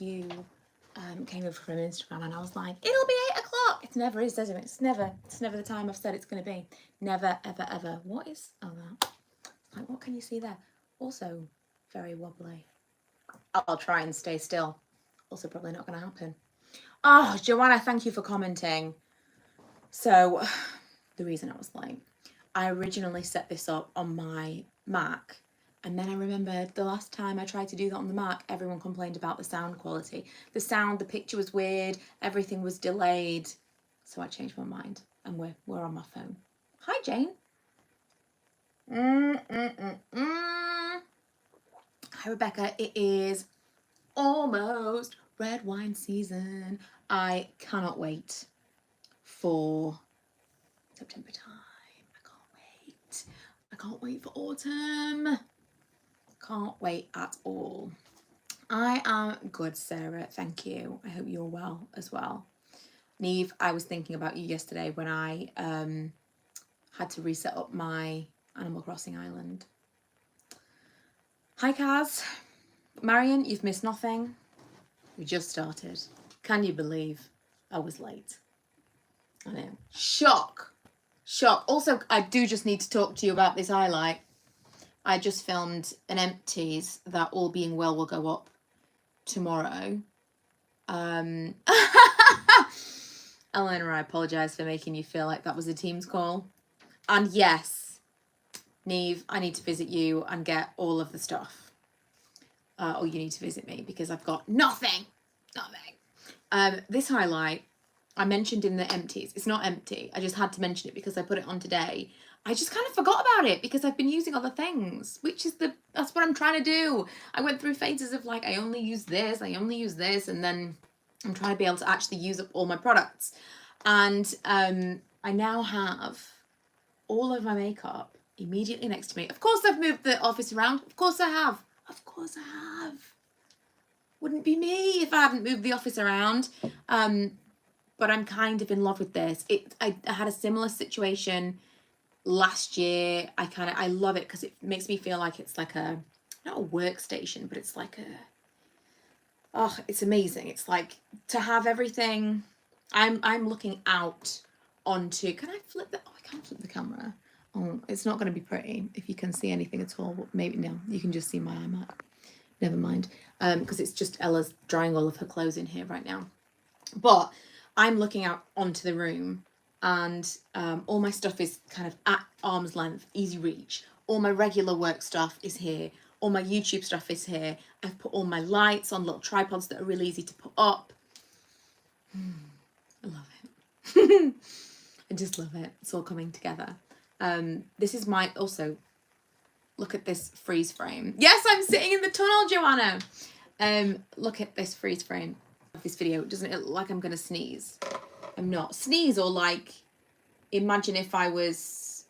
you came over from Instagram and I was like, it'll be 8 o'clock. It never is, does it? It's never the time I've said it's going to be. Never, ever, ever. What is, oh, that. Like, what can you see there? Also, very wobbly. I'll try and stay still. Also, probably not going to happen. Oh, Joanna, thank you for commenting. So, the reason I was late, I originally set this up on my Mac, and then I remembered the last time I tried to do that on the Mac, everyone complained about the sound quality. The sound, the picture was weird, everything was delayed. So I changed my mind, and we're on my phone. Hi, Jane. Hi, Rebecca. It is almost red wine season. I cannot wait for September time. I can't wait for autumn. Can't wait at all. I am good, Sarah. Thank you. I hope you're well as well. Neve, I was thinking about you yesterday when I had to reset up my Animal Crossing island. Hi, Kaz. Marion, you've missed nothing. We just started. Can you believe I was late? I know. Shock. Also, I do just need to talk to you about this highlight. I just filmed an empties that, all being well, will go up tomorrow. Eleanor, I apologise for making you feel like that was a Teams call. And yes, Neve, I need to visit you and get all of the stuff. Or you need to visit me because I've got nothing. This highlight, I mentioned in the empties. It's not empty. I just had to mention it because I put it on today. I just kind of forgot about it because I've been using other things, that's what I'm trying to do. I went through phases of like, I only use this, and then I'm trying to be able to actually use up all my products. And I now have all of my makeup immediately next to me. Of course I've moved the office around. Of course I have. Wouldn't be me if I hadn't moved the office around. But I'm kind of in love with this. I had a similar situation last year. I love it because it makes me feel like it's like not a workstation, but it's like it's amazing. It's like to have everything. I'm looking out onto, can I flip the, I can't flip the camera. Oh, it's not going to be pretty if you can see anything at all. Maybe no, you can just see my iMac. Never mind. Because it's just Ella's drying all of her clothes in here right now. But I'm looking out onto the room and all my stuff is kind of at arm's length, easy reach. All my regular work stuff is here. All my YouTube stuff is here. I've put all my lights on little tripods that are really easy to put up. I love it. I just love it. It's all coming together. This is my, also, look at this freeze frame. Yes, I'm sitting in the tunnel, Joanna. Look at this freeze frame of this video. Doesn't it look like I'm going to sneeze? I'm not. Sneeze, or like, imagine if I was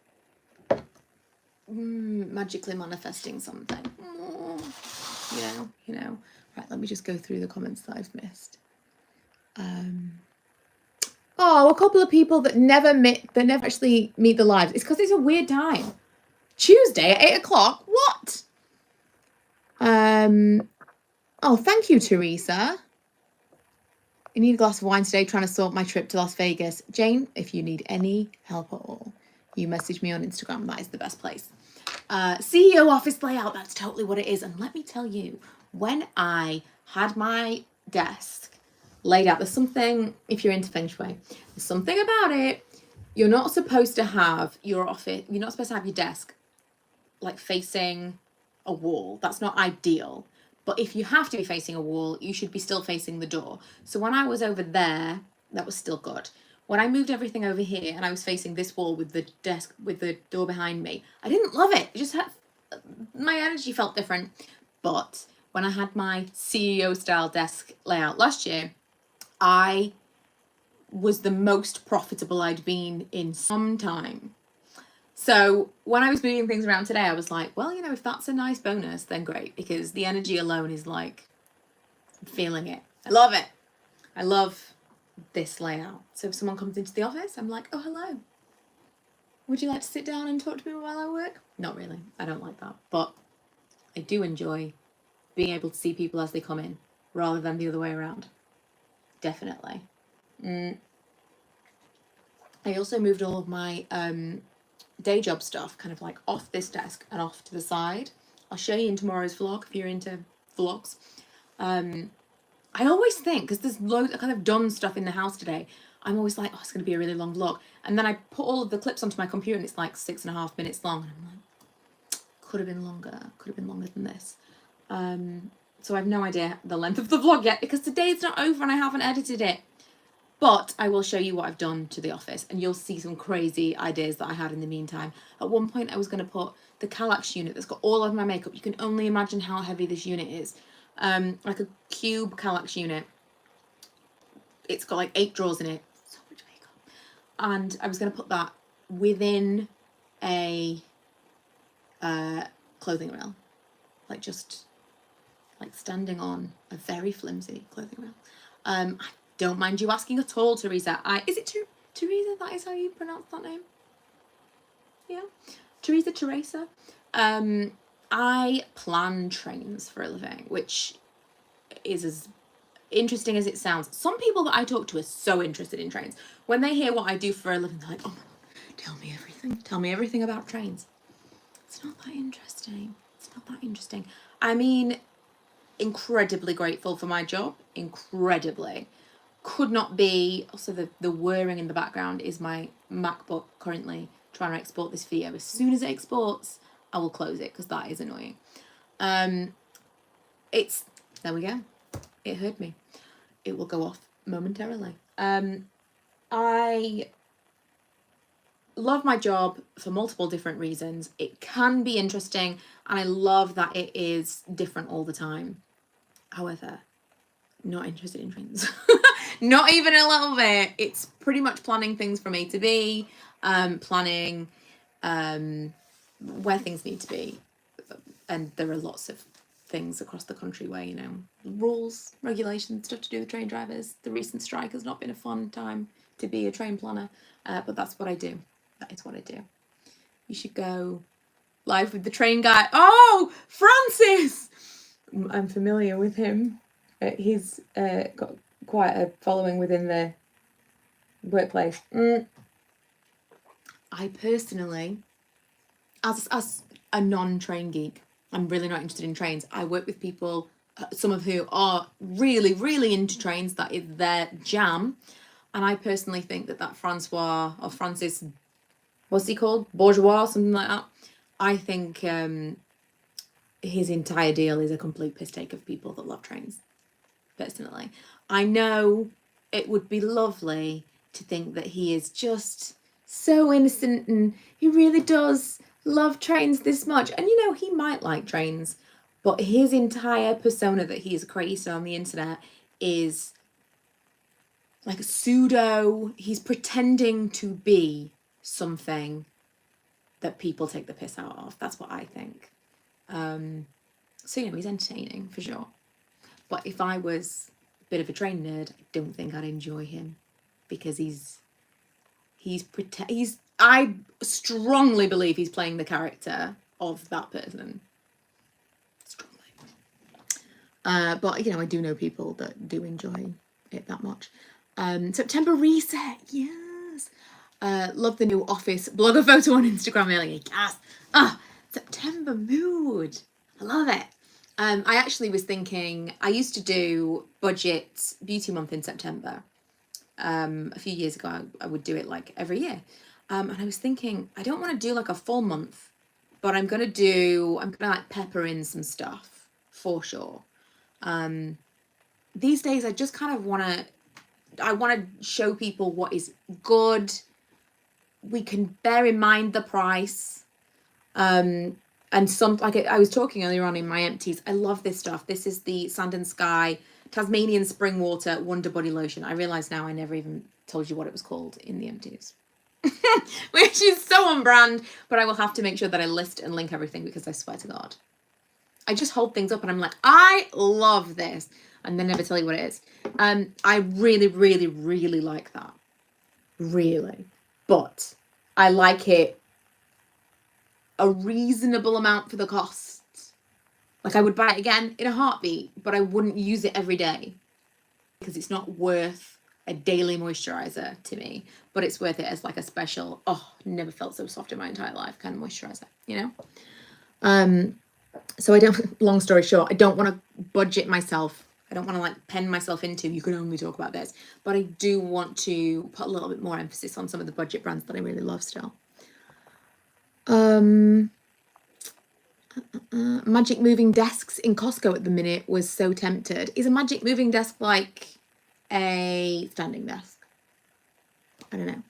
magically manifesting something. You know. Right, let me just go through the comments that I've missed. Oh, a couple of people that never actually meet the lives. It's because it's a weird time. Tuesday at 8 o'clock? What? Oh, thank you, Teresa. I need a glass of wine today, trying to sort my trip to Las Vegas. Jane, if you need any help at all, you message me on Instagram. That is the best place. CEO office layout, that's totally what it is. And let me tell you, when I had my desk laid out, there's something, if you're into feng shui, there's something about it. You're not supposed to have your office, you're not supposed to have your desk like facing a wall. That's not ideal. But if you have to be facing a wall, you should be still facing the door. So when I was over there, that was still good. When I moved everything over here and I was facing this wall with the desk, with the door behind me, I didn't love it. It just had, my energy felt different. But when I had my CEO style desk layout last year, I was the most profitable I'd been in some time. So when I was moving things around today, I was like, well, you know, if that's a nice bonus, then great, because the energy alone is like, I'm feeling it. I love it. I love this layout. So if someone comes into the office, I'm like, oh, hello. Would you like to sit down and talk to me while I work? Not really. I don't like that. But I do enjoy being able to see people as they come in. rather than the other way around. Definitely. I also moved all of my day job stuff kind of like off this desk and off to the side. I'll show you in tomorrow's vlog if you're into vlogs. I always think, because there's loads, I kind of done stuff in the house today, I'm always like, oh, it's going to be a really long vlog. And then I put all of the clips onto my computer and it's like 6.5 minutes long. And I'm like, could have been longer than this. So I have no idea the length of the vlog yet because today it's not over and I haven't edited it. But I will show you what I've done to the office and you'll see some crazy ideas that I had in the meantime. At one point I was going to put the Kallax unit that's got all of my makeup. You can only imagine how heavy this unit is. Like a cube Kallax unit. It's got like 8 drawers in it. So much makeup. And I was going to put that within a clothing rail. Like just like standing on a very flimsy clothing rail. I don't mind you asking at all, Teresa. Is it Teresa? That is how you pronounce that name? Yeah. Teresa. I plan trains for a living, which is as interesting as it sounds. Some people that I talk to are so interested in trains. When they hear what I do for a living, they're like, oh my God, tell me everything. Tell me everything about trains. It's not that interesting. It's not that interesting. I mean, incredibly grateful for my job. Incredibly. Could not be. Also, the whirring in the background is my MacBook currently trying to export this video. As soon as it exports, I will close it because that is annoying. There we go. It heard me. It will go off momentarily. I love my job for multiple different reasons. It can be interesting and I love that it is different all the time. However, not interested in trains. Not even a little bit. It's pretty much planning things from A to B, planning where things need to be. And there are lots of things across the country where, you know, rules, regulations, stuff to do with train drivers. The recent strike has not been a fun time to be a train planner, but that's what I do. That is what I do. You should go live with the train guy. Oh, Francis! I'm familiar with him. He's got quite a following within the workplace. I personally, as a non-train geek, I'm really not interested in trains. I work with people, some of who are really, really into trains. That is their jam. And I personally think that Francis, what's he called? Bourgeois, something like that. I think his entire deal is a complete piss take of people that love trains, personally. I know it would be lovely to think that he is just so innocent and he really does love trains this much. And, you know, he might like trains, but his entire persona that he has created on the internet is like he's pretending to be something that people take the piss out of. That's what I think. So, you know, he's entertaining for sure. But if I was a bit of a train nerd, I don't think I'd enjoy him because I strongly believe he's playing the character of that person. Strongly. But, you know, I do know people that do enjoy it that much. September reset, yes. Love the new office blogger photo on Instagram earlier. Yes. September mood. I love it. I actually was thinking, I used to do budget beauty month in September. A few years ago, I would do it like every year. And I was thinking, I don't want to do like a full month, but I'm going to like pepper in some stuff for sure. These days, I just kind of want to show people what is good. We can bear in mind the price. And some, like I was talking earlier on in my empties, I love this stuff. This is the Sand and Sky Tasmanian Spring Water Wonder Body Lotion. I realise now I never even told you what it was called in the empties. Which is so on brand, but I will have to make sure that I list and link everything because I swear to God. I just hold things up and I'm like, I love this. And then never tell you what it is. I really, really, really like that. Really. But I like it a reasonable amount for the cost Like I would buy it again in a heartbeat, but I wouldn't use it every day because it's not worth a daily moisturizer to me, but it's worth it as like a special, oh, never felt so soft in my entire life kind of moisturizer, you know? So I don't, long story short, I don't want to budget myself. I don't want to like pen myself into, you can only talk about this, but I do want to put a little bit more emphasis on some of the budget brands that I really love still. Magic moving desks in Costco at the minute was so tempted. Is a magic moving desk like a standing desk? I don't know.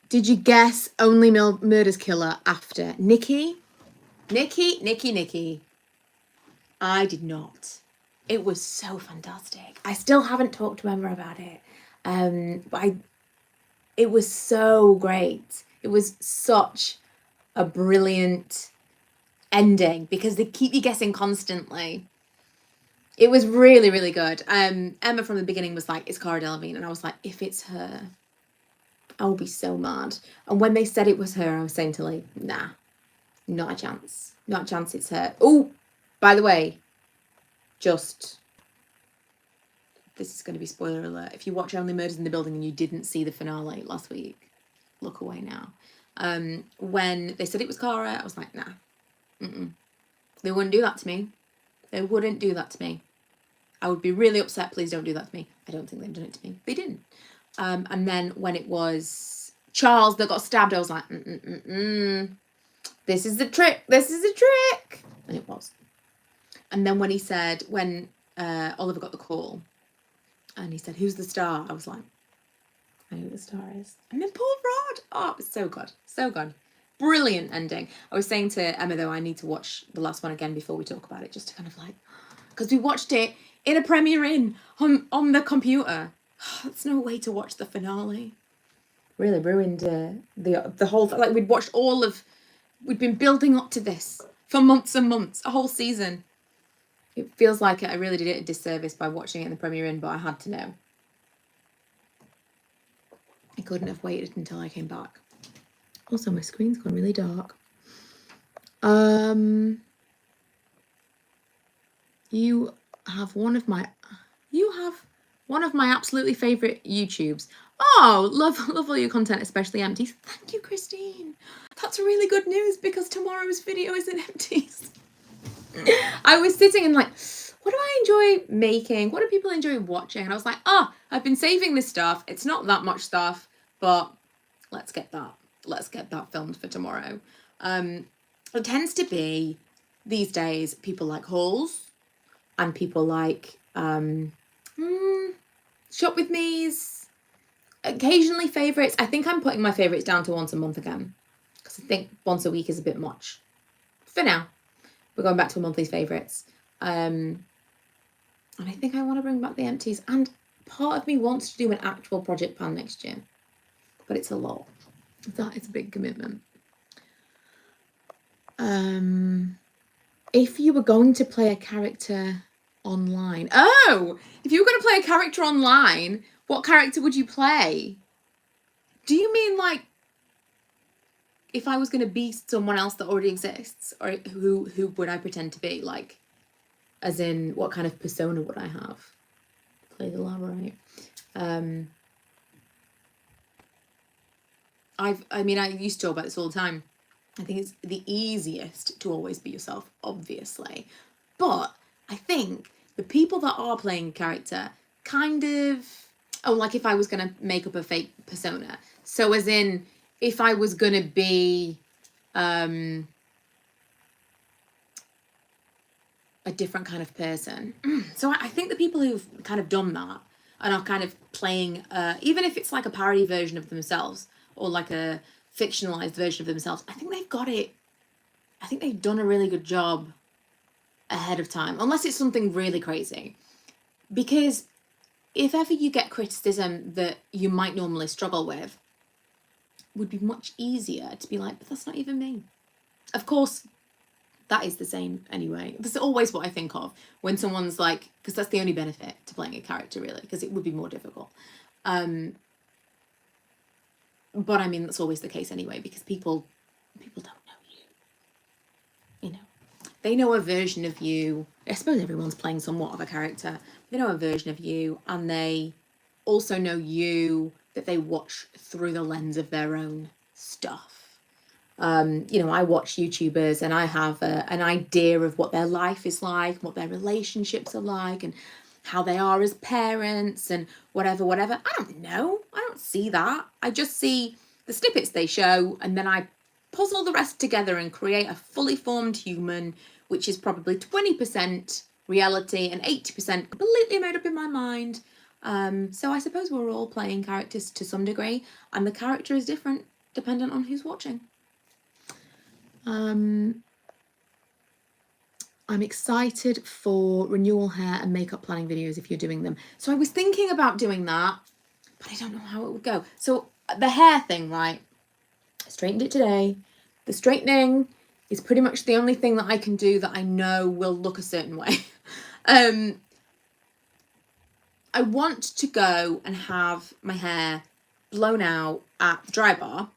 Did you guess Only Murders Killer after? Nikki? I did not. It was so fantastic. I still haven't talked to Emma about it. But it was so great. It was such a brilliant ending because they keep you guessing constantly. It was really, really good. Emma from the beginning was like, it's Cara Delevingne. And I was like, if it's her, I will be so mad. And when they said it was her, I was saying to Lee, nah, not a chance. Not a chance it's her. Oh, by the way, this is going to be spoiler alert. If you watch Only Murders in the Building and you didn't see the finale last week, look away now. When they said it was Cara, I was like, nah. They wouldn't do that to me. They wouldn't do that to me. I would be really upset. Please don't do that to me. I don't think they've done it to me. They didn't. And then when it was Charles that got stabbed, I was like, this is the trick. This is the trick. And it was. And then when he said, when Oliver got the call and he said, who's the star? I was like, I know who the star is. And then Paul Rudd. Oh, it was so good. So good. Brilliant ending. I was saying to Emma, though, I need to watch the last one again before we talk about it, just to kind of like, because we watched it in a Premiere Inn on the computer. That's no way to watch the finale. Really ruined the whole, like we'd been building up to this for months and months, a whole season. It feels like I really did it a disservice by watching it in the Premiere Inn, but I had to know. I couldn't have waited until I came back. Also, my screen's gone really dark. You have one of my absolutely favorite YouTubes. Oh, love all your content, especially empties. Thank you, Christine. That's really good news because tomorrow's video isn't empties. I was sitting and like, what do I enjoy making? What do people enjoy watching? And I was like, I've been saving this stuff. It's not that much stuff, but let's get that filmed for tomorrow. It tends to be these days people like hauls and people like shop with me's, occasionally favorites. I think I'm putting my favorites down to once a month again because I think once a week is a bit much for now. We're going back to monthly favorites. And I think I want to bring back the empties. And part of me wants to do an actual project plan next year. But it's a lot. That is a big commitment. If you were going to play a character online. Oh! If you were going to play a character online, what character would you play? Do you mean like if I was going to be someone else that already exists? Or who would I pretend to be? Like, as in, what kind of persona would I have? Please elaborate. I used to talk about this all the time. I think it's the easiest to always be yourself, obviously. But I think the people that are playing a character kind of... Oh, like if I was going to make up a fake persona. So as in, if I was going to be a different kind of person. So I think the people who've kind of done that and are kind of playing, even if it's like a parody version of themselves or like a fictionalized version of themselves, I think they've got it. I think they've done a really good job ahead of time, unless it's something really crazy. Because if ever you get criticism that you might normally struggle with, it would be much easier to be like, but that's not even me. Of course, that is the same anyway. That's always what I think of when someone's like, because that's the only benefit to playing a character, really, because it would be more difficult. But I mean, that's always the case anyway, because people don't know you. You know, they know a version of you. I suppose everyone's playing somewhat of a character. They know a version of you, and they also know you that they watch through the lens of their own stuff. You know, I watch YouTubers and I have an idea of what their life is like, what their relationships are like, and how they are as parents and whatever. I don't know. I don't see that. I just see the snippets they show, and then I puzzle the rest together and create a fully formed human, which is probably 20% reality and 80% completely made up in my mind. So I suppose we're all playing characters to some degree, and the character is different dependent on who's watching. I'm excited for renewal hair and makeup planning videos if you're doing them. So I was thinking about doing that, but I don't know how it would go. So the hair thing, right? I straightened it today. The straightening is pretty much the only thing that I can do that I know will look a certain way. I want to go and have my hair blown out at the dry bar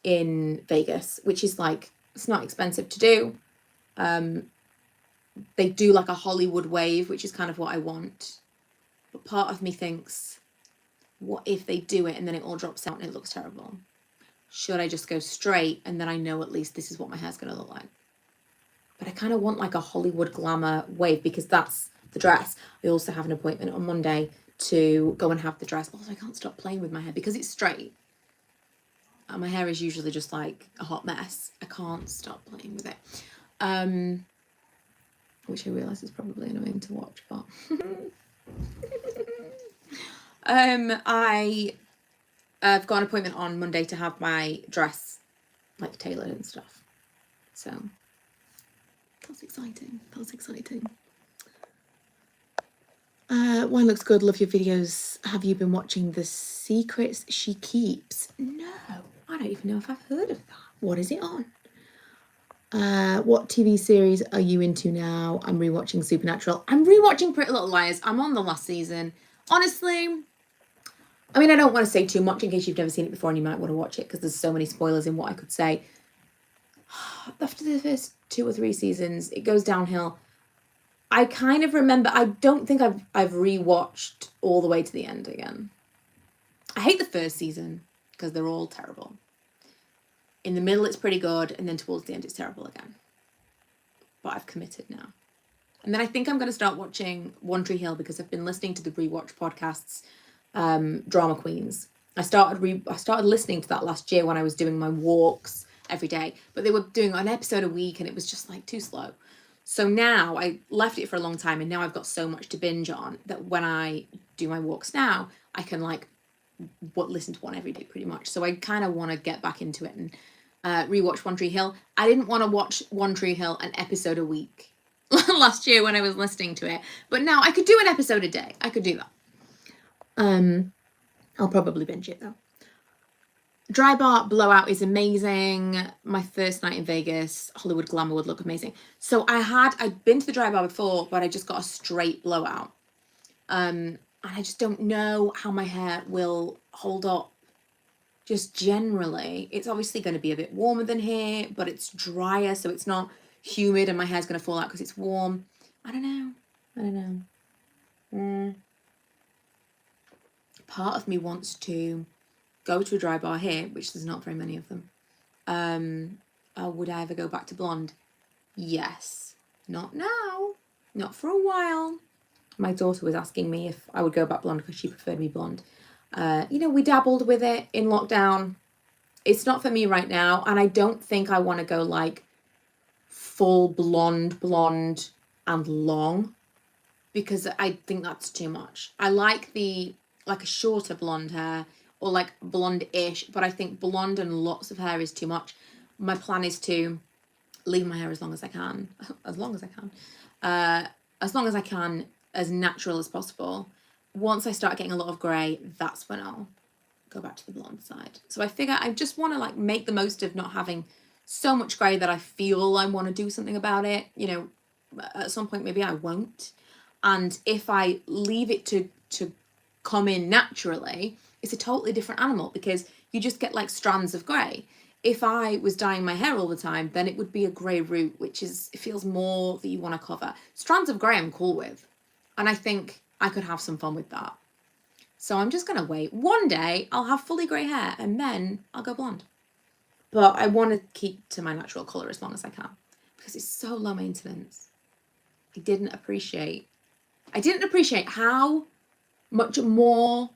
in Vegas, which is like, it's not expensive to do. They do like a Hollywood wave, which is kind of what I want. But part of me thinks, what if they do it and then it all drops out and it looks terrible? Should I just go straight and then I know at least this is what my hair's going to look like? But I kind of want like a Hollywood glamour wave because that's the dress. I also have an appointment on Monday to go and have the dress. Also, I can't stop playing with my hair because it's straight. And my hair is usually just like a hot mess. I can't stop playing with it. Which I realise is probably annoying to watch, but I've got an appointment on Monday to have my dress like tailored and stuff. So that's exciting. Wine looks good. Love your videos. Have you been watching The Secrets She Keeps? No, I don't even know if I've heard of that. What is it on? What TV series are you into now? I'm rewatching Supernatural. I'm rewatching Pretty Little Liars. I'm on the last season. Honestly, I mean, I don't want to say too much in case you've never seen it before and you might want to watch it because there's so many spoilers in what I could say. After the first 2 or 3 seasons, it goes downhill. I kind of remember, I don't think I've rewatched all the way to the end again. I hate the first season because they're all terrible. In the middle, it's pretty good, and then towards the end, it's terrible again. But I've committed now. And then I think I'm going to start watching One Tree Hill because I've been listening to the rewatch podcasts, Drama Queens. I started listening to that last year when I was doing my walks every day, but they were doing an episode a week, and it was just like too slow. So now I left it for a long time, and now I've got so much to binge on that when I do my walks now, I can like listen to one every day pretty much. So I kind of want to get back into it and rewatch One Tree Hill. I didn't want to watch One Tree Hill an episode a week last year when I was listening to it, but now I could do an episode a day. I could do that. I'll probably binge it though. Dry bar blowout is amazing. My first night in Vegas, Hollywood glamour would look amazing. So I'd been to the dry bar before, but I just got a straight blowout. And I just don't know how my hair will hold up. Just generally, it's obviously going to be a bit warmer than here, but it's drier, so it's not humid and my hair's going to fall out because it's warm. I don't know. Part of me wants to go to a dry bar here, which there's not very many of them. Would I ever go back to blonde? Yes. Not now. Not for a while. My daughter was asking me if I would go back blonde because she preferred me blonde. We dabbled with it in lockdown. It's not for me right now, and I don't think I want to go like full blonde and long because I think that's too much. I like a shorter blonde hair or like blonde-ish, but I think blonde and lots of hair is too much. My plan is to leave my hair as long as I can, as natural as possible. Once I start getting a lot of grey, that's when I'll go back to the blonde side. So I figure I just want to like make the most of not having so much grey that I feel I want to do something about it. At some point maybe I won't. And if I leave it to come in naturally, it's a totally different animal because you just get like strands of grey. if I was dyeing my hair all the time, then it would be a grey root, which is, it feels more that you want to cover. Strands of grey I'm cool with. And I think I could have some fun with that. So I'm just going to wait. One day I'll have fully grey hair and then I'll go blonde. But I want to keep to my natural colour as long as I can because it's so low maintenance. I didn't appreciate how much more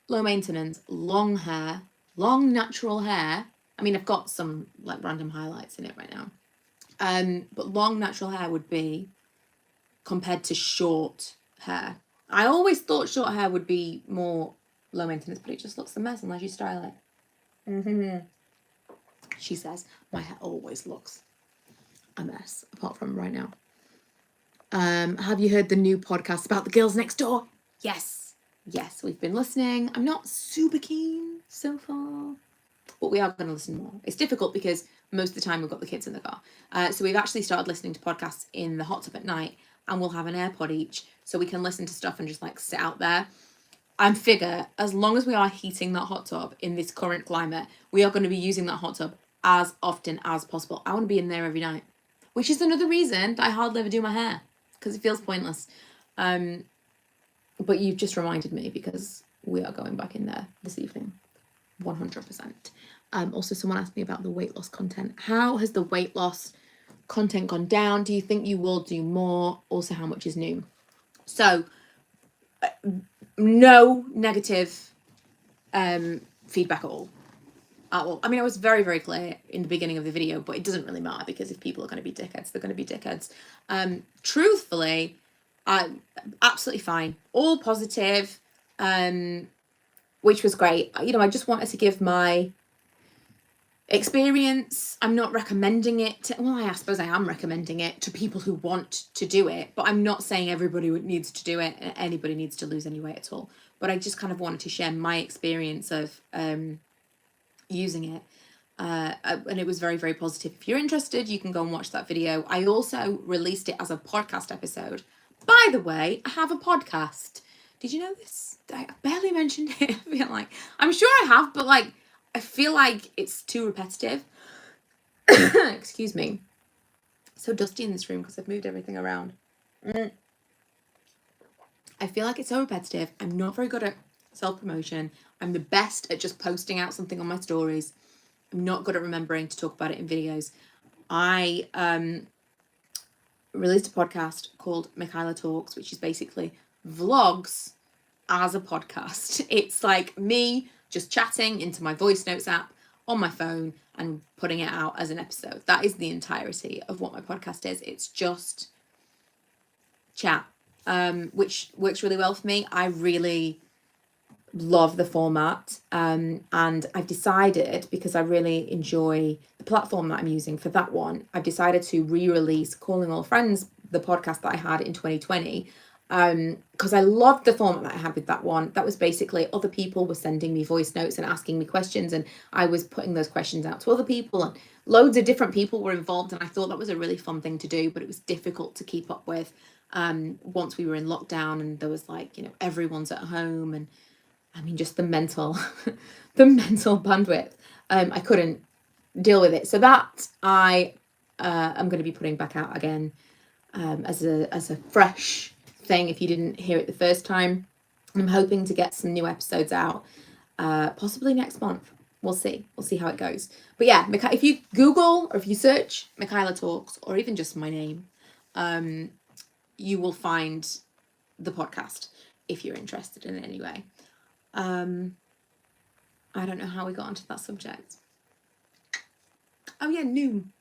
low maintenance, long hair, long natural hair. I mean, I've got some like random highlights in it right now. But long natural hair would be compared to short hair. I always thought short hair would be more low maintenance, but it just looks a mess unless you style it. She says, my hair always looks a mess, apart from right now. Have you heard the new podcast about the girls next door? Yes, we've been listening. I'm not super keen so far, but we are going to listen more. It's difficult because most of the time we've got the kids in the car. So we've actually started listening to podcasts in the hot tub at night, and we'll have an AirPod each so we can listen to stuff and just like sit out there. I figure as long as we are heating that hot tub in this current climate, we are going to be using that hot tub as often as possible. I want to be in there every night, which is another reason that I hardly ever do my hair because it feels pointless. But you've just reminded me because we are going back in there this evening, 100%. Also, someone asked me about the weight loss content. How has the weight loss content gone down? Do you think you will do more? Also, how much is new? So, no negative feedback at all. I mean, I was very, very clear in the beginning of the video, but it doesn't really matter because if people are going to be dickheads, they're going to be dickheads. Truthfully, absolutely fine. All positive, which was great. You know, I just wanted to give my experience. I'm not recommending it. I suppose I am recommending it to people who want to do it, but I'm not saying everybody needs to do it. Anybody needs to lose any weight at all. But I just kind of wanted to share my experience of using it. And it was very, very positive. If you're interested, you can go and watch that video. I also released it as a podcast episode. By the way, I have a podcast. Did you know this? I barely mentioned it. I feel like I'm sure I have, but like I feel like it's too repetitive. Excuse me. So dusty in this room because I've moved everything around. I feel like it's so repetitive. I'm not very good at self-promotion. I'm the best at just posting out something on my stories. I'm not good at remembering to talk about it in videos. I released a podcast called Michaela Talks, which is basically vlogs as a podcast. It's like me just chatting into my voice notes app on my phone and putting it out as an episode. That is the entirety of what my podcast is. It's just chat, which works really well for me. I really love the format, and I've decided, because I really enjoy the platform that I'm using for that one, I've decided to re-release Calling All Friends, the podcast that I had in 2020, because I loved the format that I had with that one. That was basically other people were sending me voice notes and asking me questions, and I was putting those questions out to other people, and loads of different people were involved, and I thought that was a really fun thing to do, but it was difficult to keep up with once we were in lockdown and there was like, you know, everyone's at home, and I mean, just the mental bandwidth. I couldn't deal with it. So that I am going to be putting back out again as a fresh thing. If you didn't hear it the first time, I'm hoping to get some new episodes out possibly next month. We'll see how it goes. But yeah, if you Google or if you search Michaela Talks or even just my name, you will find the podcast if you're interested in it anyway. I don't know how we got onto that subject. Oh yeah, Noom.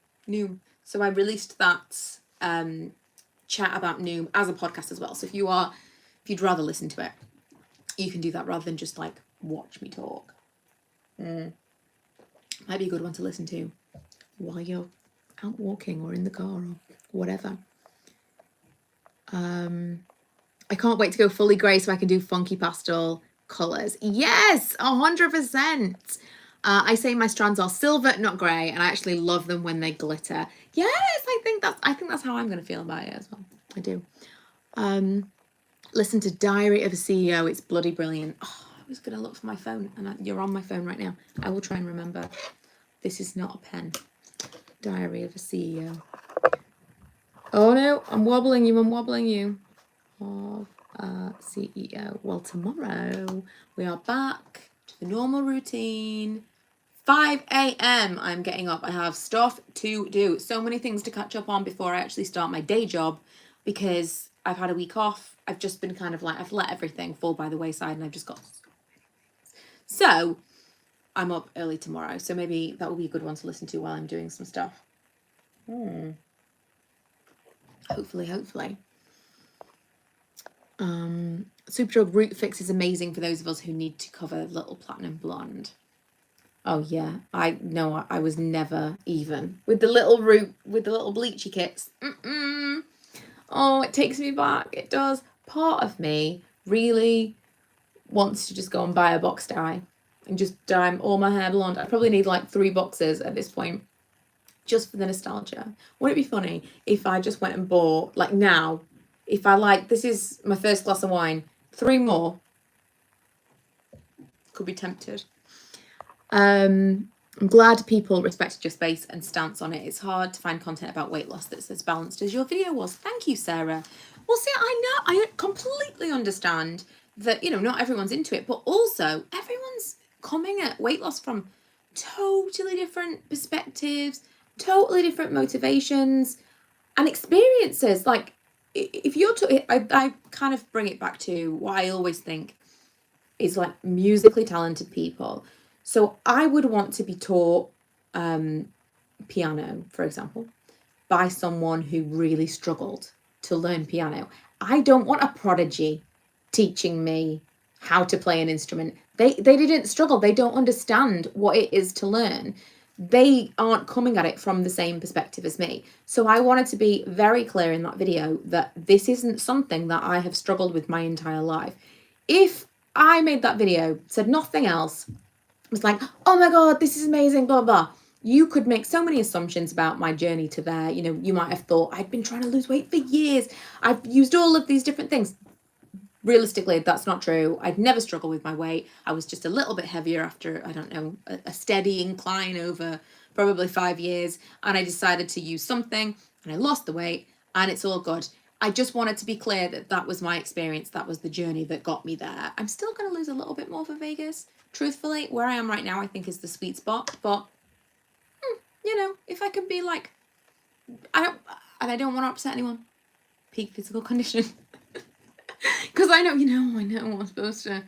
So I released that chat about Noom as a podcast as well. So if you'd rather listen to it, you can do that rather than just like watch me talk. Might be a good one to listen to while you're out walking or in the car or whatever. I can't wait to go fully grey so I can do funky pastel colours. Yes, 100%. I say my strands are silver, not grey, and I actually love them when they glitter. Yes, I think that's how I'm going to feel about it as well. I do. Listen to Diary of a CEO. It's bloody brilliant. Oh, I was going to look for my phone, and you're on my phone right now. I will try and remember This is not a pen. Diary of a CEO. Oh no, I'm wobbling you. Of a CEO. Well, tomorrow we are back to the normal routine. 5 a.m. I'm getting up. I have stuff to do. So many things to catch up on before I actually start my day job because I've had a week off. I've just been kind of like, I've let everything fall by the wayside and I've just got so many things. So I'm up early tomorrow. So maybe that will be a good one to listen to while I'm doing some stuff. Hopefully. Superdrug Root Fix is amazing for those of us who need to cover little platinum blonde. Oh yeah, I was never even with the little bleachy kits. Oh, it takes me back. It does. Part of me really wants to just go and buy a box dye and just dye all my hair blonde. I probably need like 3 boxes at this point, just for the nostalgia. Wouldn't it be funny if I just went and bought, like now, if I like, this is my first glass of wine, 3 more. Could be tempted. I'm glad people respected your space and stance on it. It's hard to find content about weight loss that's as balanced as your video was. Thank you, Sarah. Well, see, I completely understand that, not everyone's into it, but also everyone's coming at weight loss from totally different perspectives, totally different motivations and experiences. Like, if you're I kind of bring it back to what I always think is like musically talented people. So I would want to be taught piano, for example, by someone who really struggled to learn piano. I don't want a prodigy teaching me how to play an instrument. They didn't struggle. They don't understand what it is to learn. They aren't coming at it from the same perspective as me. So I wanted to be very clear in that video that this isn't something that I have struggled with my entire life. If I made that video, said nothing else, was like, oh my God, this is amazing, blah, blah. You could make so many assumptions about my journey to there. You might have thought I'd been trying to lose weight for years. I've used all of these different things. Realistically, that's not true. I'd never struggled with my weight. I was just a little bit heavier after, I don't know, a steady incline over probably 5 years. And I decided to use something and I lost the weight and it's all good. I just wanted to be clear that that was my experience. That was the journey that got me there. I'm still going to lose a little bit more for Vegas. Truthfully, where I am right now, I think is the sweet spot. But, if I could be like, I don't want to upset anyone. Peak physical condition. Because I know I'm supposed to.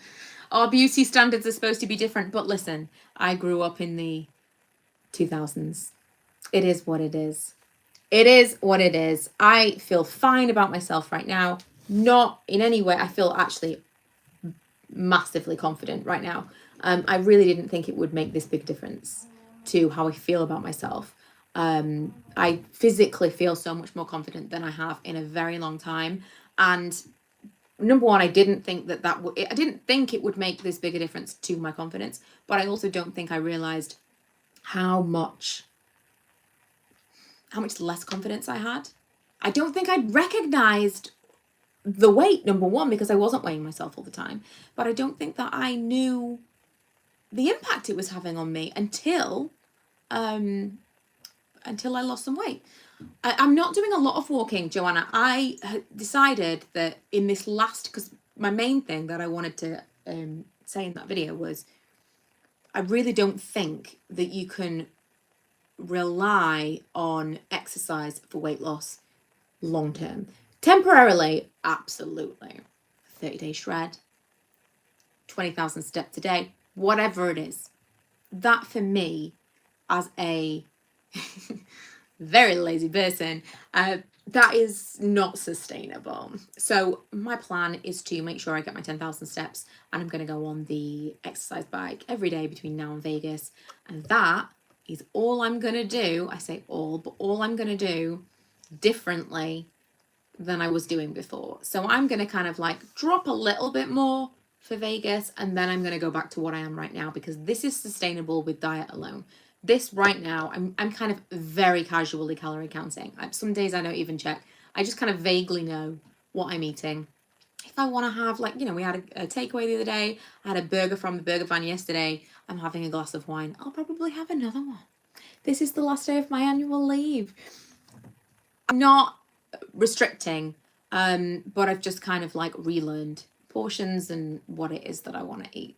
Our beauty standards are supposed to be different. But listen, I grew up in the 2000s. It is what it is. It is what it is. I feel fine about myself right now. Not in any way. I feel actually massively confident right now. I really didn't think it would make this big difference to how I feel about myself. I physically feel so much more confident than I have in a very long time. And number one, I didn't think I didn't think it would make this big a difference to my confidence. But I also don't think I realized how much less confidence I had. I don't think I'd recognized the weight, number one, because I wasn't weighing myself all the time. But I don't think that I knew the impact it was having on me until I lost some weight. I'm not doing a lot of walking, Joanna. I decided that in this because my main thing that I wanted to say in that video was, I really don't think that you can rely on exercise for weight loss long term. Temporarily, absolutely. 30-day shred, 20,000 steps a day, whatever it is. That for me, as a very lazy person, that is not sustainable. So my plan is to make sure I get my 10,000 steps, and I'm going to go on the exercise bike every day between now and Vegas. And that is all I'm going to do. I say all, but all I'm going to do differently than I was doing before. So I'm going to kind of like drop a little bit more for Vegas, and then I'm going to go back to what I am right now, because this is sustainable with diet alone. This right now, I'm kind of very casually calorie counting. Some days I don't even check. I just kind of vaguely know what I'm eating. If I want to have, like, we had a takeaway the other day. I had a burger from the burger van yesterday. I'm having a glass of wine. I'll probably have another one. this is the last day of my annual leave. I'm not restricting, but I've just kind of like relearned portions and what it is that I want to eat.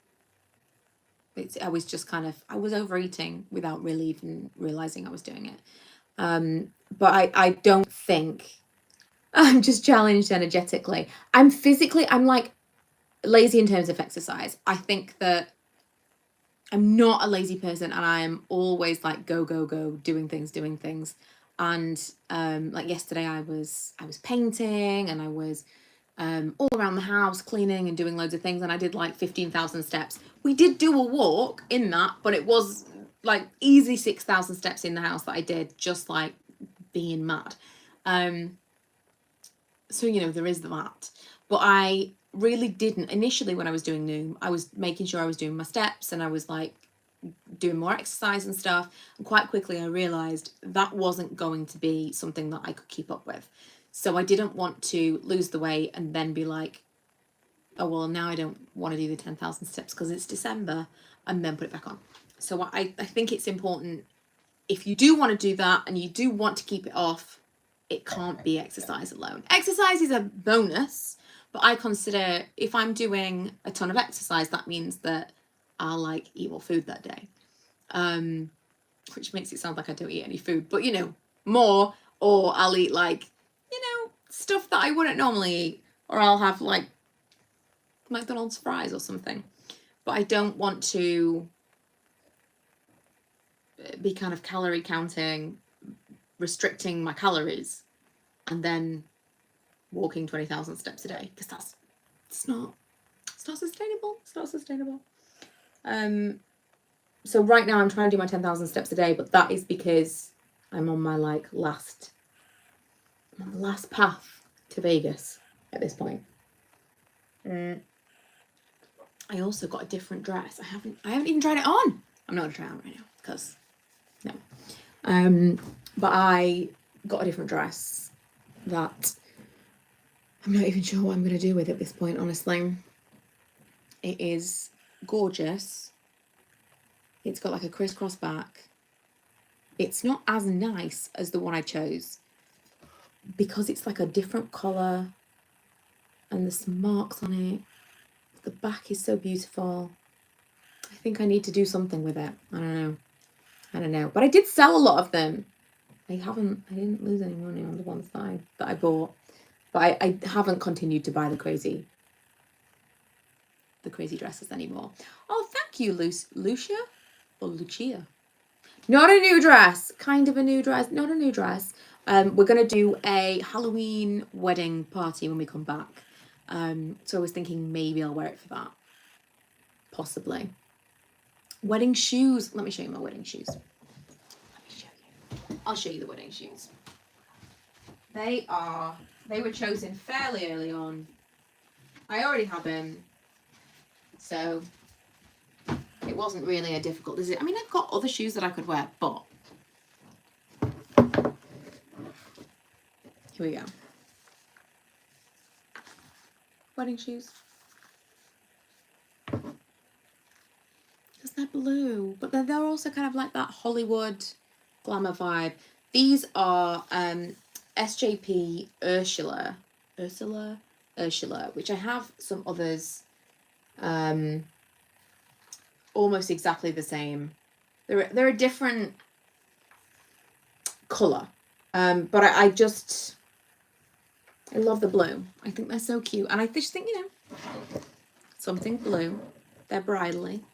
I was just kind of, I was overeating without really even realizing I was doing it. But I don't think, I'm just challenged energetically. I'm like lazy in terms of exercise. I think that I'm not a lazy person, and I am always like go, doing things. And like yesterday I was painting, and I was all around the house cleaning and doing loads of things, and I did like 15,000 steps. We did do a walk in that, but it was like easy 6,000 steps in the house that I did, just like being mad. So you know, there is that. But I really didn't initially, when I was doing Noom, I was making sure I was doing my steps, and I was like doing more exercise and stuff, and quite quickly I realized that wasn't going to be something that I could keep up with. So I didn't want to lose the weight and then be like, oh well, now I don't want to do the 10,000 steps because it's December, and then put it back on. So I think it's important, if you do want to do that and you do want to keep it off, it can't be exercise alone. Exercise is a bonus, but I consider if I'm doing a ton of exercise, that means that I'll like eat more food that day, which makes it sound like I don't eat any food, but you know, more, or I'll eat like, you know, stuff that I wouldn't normally eat, or I'll have like McDonald's fries or something. But I don't want to be kind of calorie counting, restricting my calories, and then walking 20,000 steps a day, because it's not sustainable. It's not sustainable. So right now I'm trying to do my 10,000 steps a day, but that is because I'm on my like last path to Vegas at this point. I also got a different dress. I haven't even tried it on. I'm not gonna try it on right now because no. But I got a different dress that I'm not even sure what I'm gonna do with at this point, honestly. It is gorgeous. It's got like a crisscross back. It's not as nice as the one I chose because it's like a different colour and there's some marks on it. The back is so beautiful. I think I need to do something with it. I don't know. But I did sell a lot of them. I didn't lose any money on the ones that I bought. But I haven't continued to buy the crazy dresses anymore. Oh, thank you, Lucia or Lucia. Not a new dress. Kind of a new dress. Not a new dress. We're gonna do a Halloween wedding party when we come back. So I was thinking maybe I'll wear it for that. Possibly. Wedding shoes. Let me show you my wedding shoes. I'll show you the wedding shoes. They were chosen fairly early on. I already have them. So it wasn't really a difficult decision. I mean, I've got other shoes that I could wear, but here we go. Wedding shoes. Because they're blue, but they're also kind of like that Hollywood glamour vibe. These are SJP Ursula, which I have some others almost exactly the same. They're a different colour, but I love the blue. I think they're so cute, and I just think, you know, something blue. They're bridally.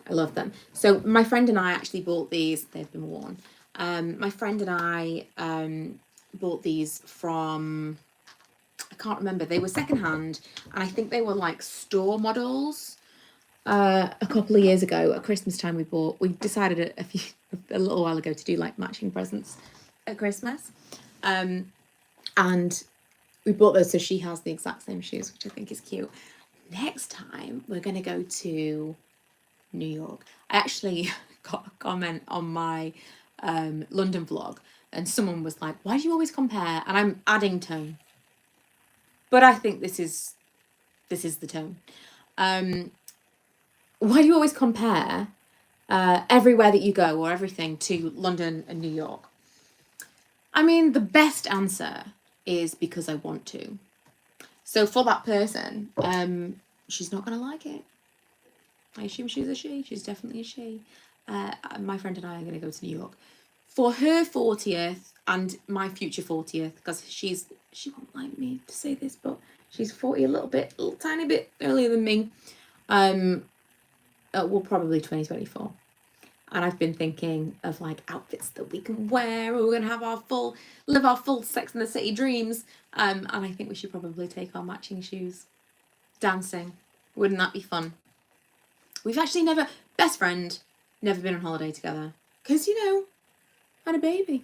I love them. So my friend and I actually bought these. They've been worn. My friend and I bought these from, I can't remember. They were secondhand, and I think they were like store models. A couple of years ago at Christmas time, we decided a little while ago to do like matching presents at Christmas. And we bought those, so she has the exact same shoes, which I think is cute. Next time we're going to go to New York. I actually got a comment on my London vlog, and someone was like, why do you always compare? And I'm adding tone, but I think this is the tone. Why do you always compare everywhere that you go or everything to London and New York? I mean, the best answer is because I want to. So for that person, she's not going to like it. I assume she's a she. She's definitely a she. My friend and I are going to go to New York for her 40th and my future 40th, because she won't like me to say this, but she's 40 a little tiny bit earlier than me. Well, probably 2024. And I've been thinking of like outfits that we can wear, or we're gonna have live our full Sex and the City dreams. And I think we should probably take our matching shoes. Dancing, wouldn't that be fun? We've actually never been on holiday together, because had a baby.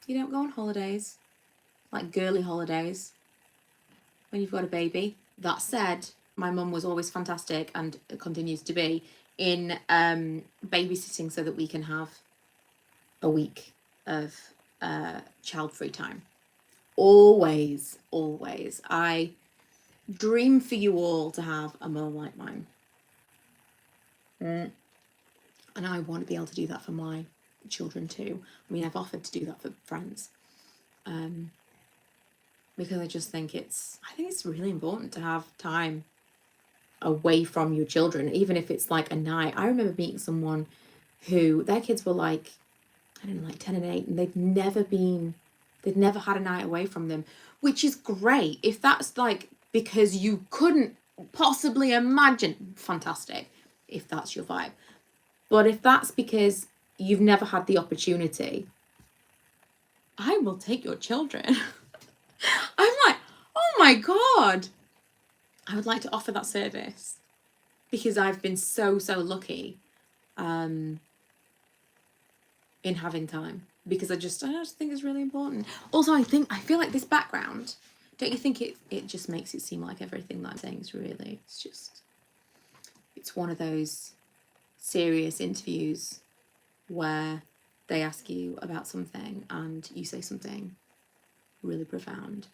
You don't go on holidays, like girly holidays, when you've got a baby. That said, my mum was always fantastic, and continues to be, in babysitting so that we can have a week of child-free time. Always. I dream for you all to have a mum like mine. And I want to be able to do that for my children too. I mean, I've offered to do that for friends. Because I just think it's really important to have time away from your children, even if it's like a night. I remember meeting someone who their kids were like, I don't know, like 10 and 8, and they'd never had a night away from them, which is great. If that's like because you couldn't possibly imagine, fantastic, if that's your vibe. But if that's because you've never had the opportunity, I will take your children. I'm like, oh my God. I would like to offer that service, because I've been so lucky in having time, because I just think it's really important. Also, I feel like this background, don't you think it just makes it seem like everything that I'm saying is really, it's one of those serious interviews where they ask you about something and you say something really profound,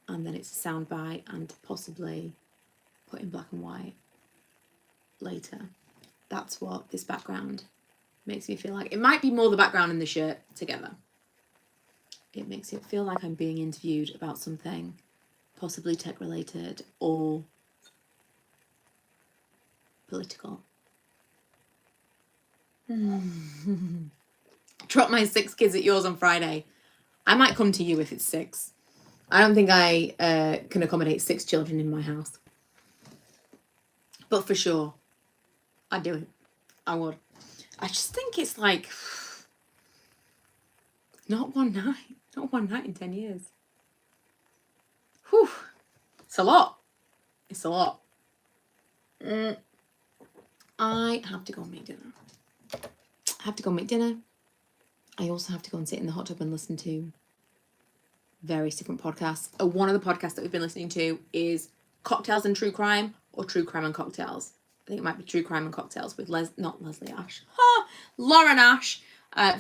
and then it's a soundbite and possibly put in black and white later. That's what this background makes me feel like. It might be more the background and the shirt together. It makes it feel like I'm being interviewed about something possibly tech related or political. Drop my 6 kids at yours on Friday. I might come to you if it's 6. I don't think I can accommodate 6 children in my house. But for sure, I'd do it. I would. I just think it's like, not one night in 10 years. Whew. It's a lot. I have to go and make dinner. I also have to go and sit in the hot tub and listen to various different podcasts. One of the podcasts that we've been listening to is Cocktails and True Crime, or True Crime and Cocktails. I think it might be True Crime and Cocktails with Lauren Ash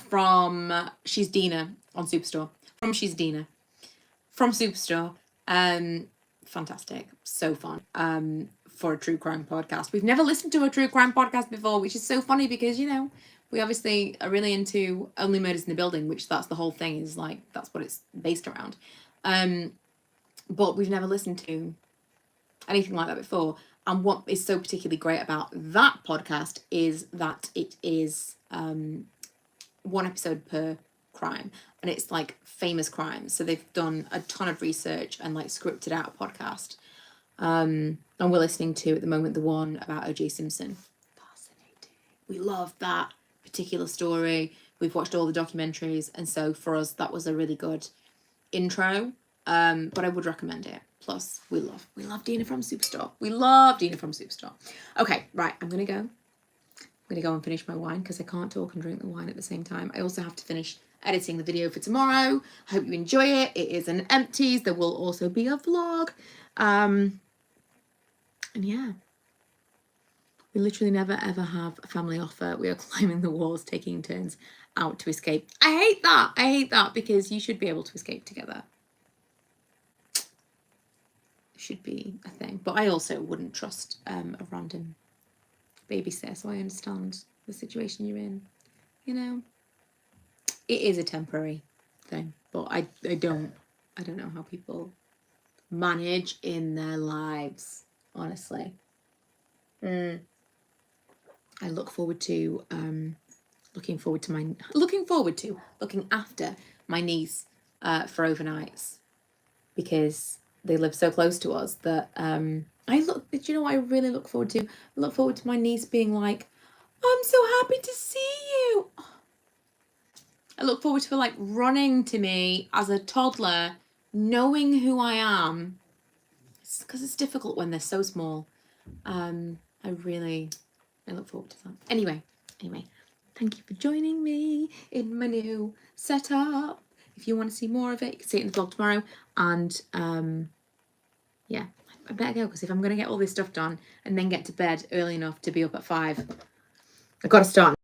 from She's Dina on Superstore. From Superstore. Fantastic. So fun. For a true crime podcast. We've never listened to a true crime podcast before, which is so funny because, we obviously are really into Only Murders in the Building, which that's the whole thing, is like, that's what it's based around. But we've never listened to anything like that before. And what is so particularly great about that podcast is that it is 1 episode per crime, and it's like famous crimes. So they've done a ton of research and like scripted out a podcast. And we're listening to at the moment the one about O.J. Simpson. Fascinating. We love that particular story. We've watched all the documentaries, and so for us that was a really good intro. But I would recommend it. Plus, we love Dina from Superstore. Okay, right, I'm gonna go and finish my wine, because I can't talk and drink the wine at the same time. I also have to finish editing the video for tomorrow. I hope you enjoy it. It is an empties. There will also be a vlog. And yeah, we literally never ever have a family offer. We are climbing the walls, taking turns out to escape. I hate that because you should be able to escape together. Should be a thing. But I also wouldn't trust a random babysitter, so I understand the situation you're in. You know, it is a temporary thing, but I don't know how people manage in their lives, honestly. I look forward to looking after my niece for overnights, because they live so close to us that do you know what I really look forward to? I look forward to my niece being like, I'm so happy to see you. I look forward to her like running to me as a toddler, knowing who I am. Because it's difficult when they're so small. I look forward to that. Anyway, thank you for joining me in my new setup. If you want to see more of it, you can see it in the vlog tomorrow. And yeah, I better go, because if I'm going to get all this stuff done and then get to bed early enough to be up at 5, I've got to start